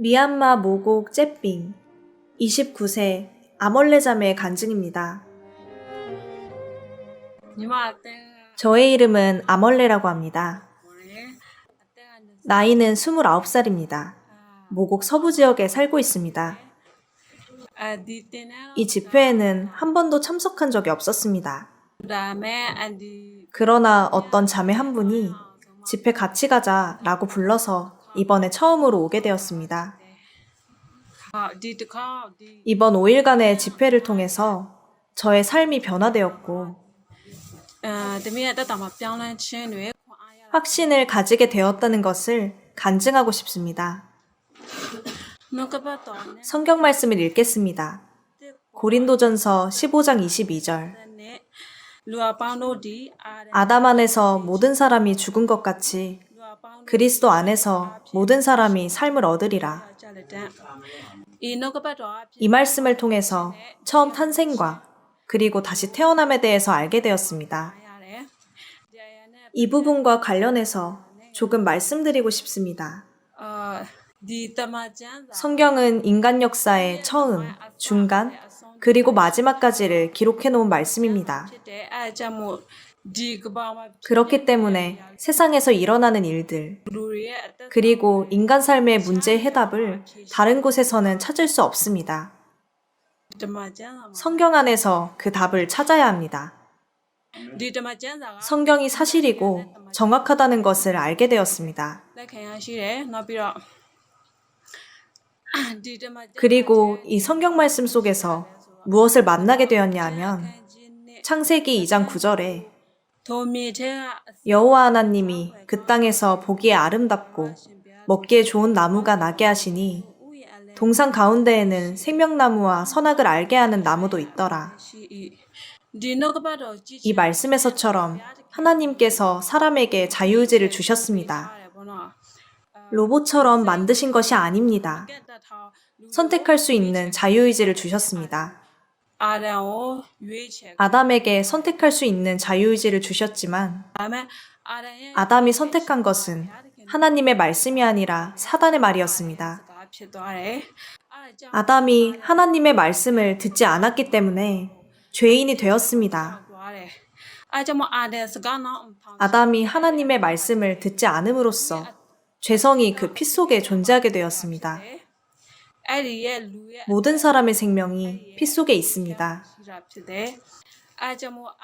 미얀마 모곡 째삥 29세 아몰레 자매의 간증입니다. 저의 이름은 아몰레라고 합니다. 나이는 29살입니다. 모곡 서부 지역에 살고 있습니다. 이 집회에는 한 번도 참석한 적이 없었습니다. 그러나 어떤 자매 한 분이 집회 같이 가자 라고 불러서 이번에 처음으로 오게 되었습니다. 이번 5일간의 집회를 통해서 저의 삶이 변화되었고 확신을 가지게 되었다는 것을 간증하고 싶습니다. 성경 말씀을 읽겠습니다. 고린도전서 15장 22절. 아담 안에서 모든 사람이 죽은 것 같이 그리스도 안에서 모든 사람이 삶을 얻으리라. 이 말씀을 통해서 처음 탄생과 그리고 다시 태어남에 대해서 알게 되었습니다. 이 부분과 관련해서 조금 말씀드리고 싶습니다. 성경은 인간 역사의 처음, 중간, 그리고 마지막까지를 기록해 놓은 말씀입니다. 그렇기 때문에 세상에서 일어나는 일들, 그리고 인간 삶의 문제의 해답을 다른 곳에서는 찾을 수 없습니다. 성경 안에서 그 답을 찾아야 합니다. 성경이 사실이고 정확하다는 것을 알게 되었습니다. 그리고 이 성경 말씀 속에서 무엇을 만나게 되었냐 하면 창세기 2장 9절에 여호와 하나님이 그 땅에서 보기에 아름답고 먹기에 좋은 나무가 나게 하시니 동산 가운데에는 생명나무와 선악을 알게 하는 나무도 있더라. 이 말씀에서처럼 하나님께서 사람에게 자유의지를 주셨습니다. 로봇처럼 만드신 것이 아닙니다. 선택할 수 있는 자유의지를 주셨습니다. 아담에게 선택할 수 있는 자유의지를 주셨지만 아담이 선택한 것은 하나님의 말씀이 아니라 사단의 말이었습니다. 아담이 하나님의 말씀을 듣지 않았기 때문에 죄인이 되었습니다. 아담이 하나님의 말씀을 듣지 않음으로써 죄성이 그 피 속에 존재하게 되었습니다. 모든 사람의 생명이 피 속에 있습니다.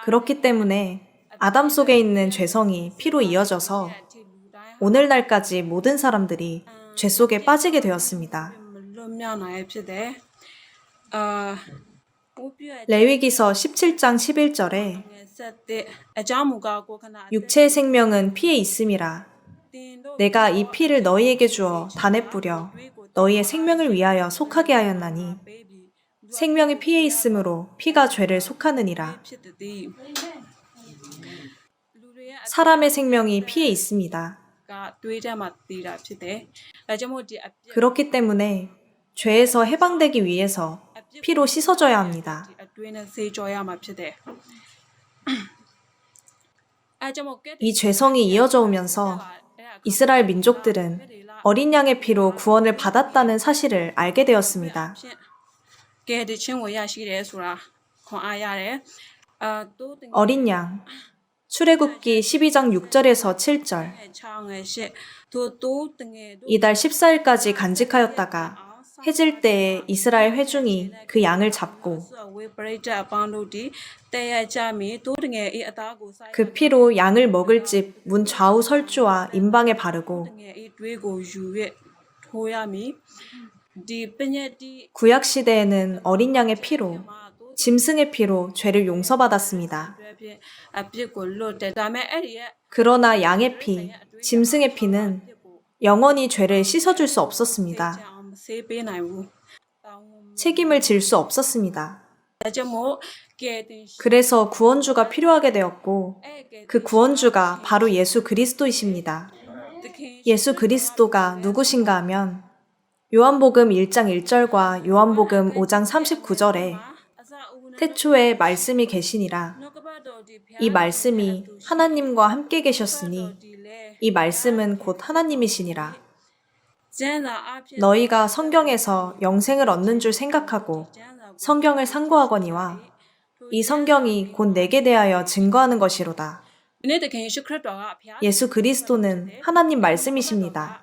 그렇기 때문에 아담 속에 있는 죄성이 피로 이어져서 오늘날까지 모든 사람들이 죄 속에 빠지게 되었습니다. 레위기서 17장 11절에 육체의 생명은 피에 있음이라. 내가 이 피를 너희에게 주어 단에 뿌려 너희의 생명을 위하여 속하게 하였나니 생명이 피에 있으므로 피가 죄를 속하느니라. 사람의 생명이 피에 있습니다. 그렇기 때문에 죄에서 해방되기 위해서 피로 씻어져야 합니다. 이 죄성이 이어져 오면서 이스라엘 민족들은 어린 양의 피로 구원을 받았다는 사실을 알게 되었습니다. 어린 양, 출애굽기 12장 6절에서 7절. 이달 14일까지 간직하였다가 해질 때에 이스라엘 회중이 그 양을 잡고 그 피로 양을 먹을 집 문 좌우 설주와 임방에 바르고 구약 시대에는 어린 양의 피로 짐승의 피로 죄를 용서받았습니다. 그러나 양의 피, 짐승의 피는 영원히 죄를 씻어줄 수 없었습니다. 책임을 질 수 없었습니다. 그래서 구원주가 필요하게 되었고 그 구원주가 바로 예수 그리스도이십니다. 예수 그리스도가 누구신가 하면 요한복음 1장 1절과 요한복음 5장 39절에 태초에 말씀이 계시니라. 이 말씀이 하나님과 함께 계셨으니 이 말씀은 곧 하나님이시니라. 너희가 성경에서 영생을 얻는 줄 생각하고 성경을 상고하거니와 이 성경이 곧 내게 대하여 증거하는 것이로다. 예수 그리스도는 하나님 말씀이십니다.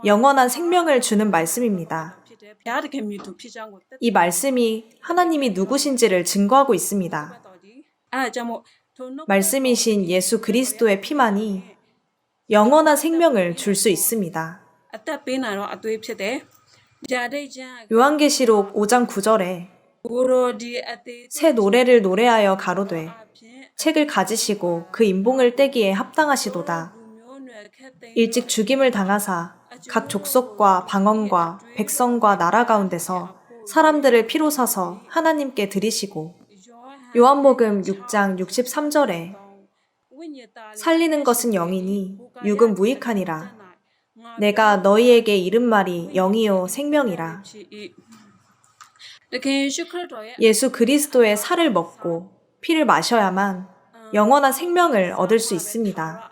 영원한 생명을 주는 말씀입니다. 이 말씀이 하나님이 누구신지를 증거하고 있습니다. 말씀이신 예수 그리스도의 피만이 영원한 생명을 줄 수 있습니다. 요한계시록 5장 9절에 새 노래를 노래하여 가로되 책을 가지시고 그 인봉을 떼기에 합당하시도다. 일찍 죽임을 당하사 각 족속과 방언과 백성과 나라 가운데서 사람들을 피로 사서 하나님께 드리시고 요한복음 6장 63절에 살리는 것은 영이니 육은 무익하니라. 내가 너희에게 이른 말이 영이요 생명이라. 예수 그리스도의 살을 먹고 피를 마셔야만 영원한 생명을 얻을 수 있습니다.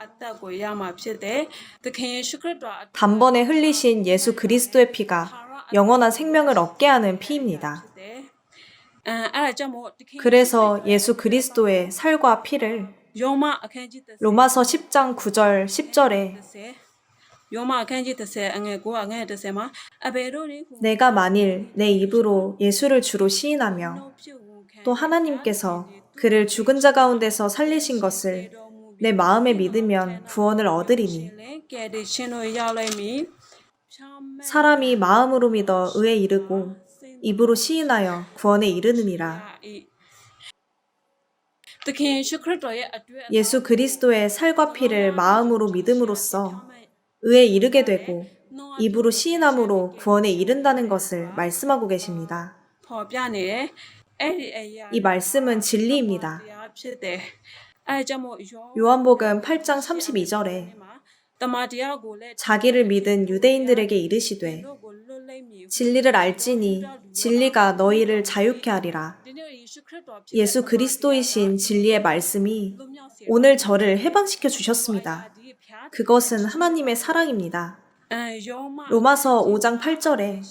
단번에 흘리신 예수 그리스도의 피가 영원한 생명을 얻게 하는 피입니다. 그래서 예수 그리스도의 살과 피를 로마서 10장 9절 10절에 내가 만일 내 입으로 예수를 주로 시인하며 또 하나님께서 그를 죽은 자 가운데서 살리신 것을 내 마음에 믿으면 구원을 얻으리니 사람이 마음으로 믿어 의에 이르고 입으로 시인하여 구원에 이르느니라. 예수 그리스도의 살과 피를 마음으로 믿음으로써 의에 이르게 되고 입으로 시인함으로 구원에 이른다는 것을 말씀하고 계십니다. 이 말씀은 진리입니다. 요한복음 8장 32절에 자기를 믿은 유대인들에게 이르시되 진리를 알지니 진리가 너희를 자유케 하리라. 예수 그리스도이신 진리의 말씀이 오늘 저를 해방시켜 주셨습니다. 그것은 하나님의 사랑입니다. 로마서 5장 8절에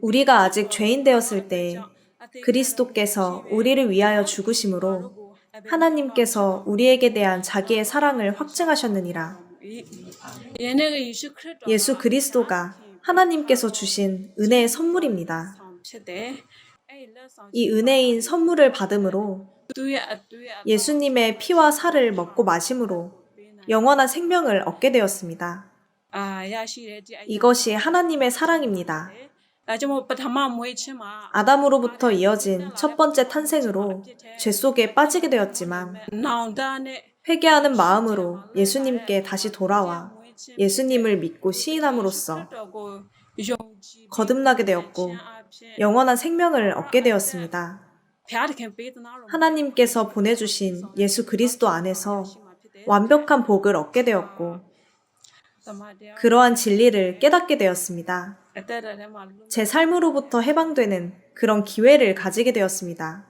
우리가 아직 죄인 되었을 때 그리스도께서 우리를 위하여 죽으심으로 하나님께서 우리에게 대한 자기의 사랑을 확증하셨느니라. 예수 그리스도가 하나님께서 주신 은혜의 선물입니다. 이 은혜인 선물을 받음으로 예수님의 피와 살을 먹고 마심으로 영원한 생명을 얻게 되었습니다. 이것이 하나님의 사랑입니다. 아담으로부터 이어진 첫 번째 탄생으로 죄 속에 빠지게 되었지만 회개하는 마음으로 예수님께 다시 돌아와 예수님을 믿고 시인함으로써 거듭나게 되었고 영원한 생명을 얻게 되었습니다. 하나님께서 보내주신 예수 그리스도 안에서 완벽한 복을 얻게 되었고 그러한 진리를 깨닫게 되었습니다. 제 삶으로부터 해방되는 그런 기회를 가지게 되었습니다.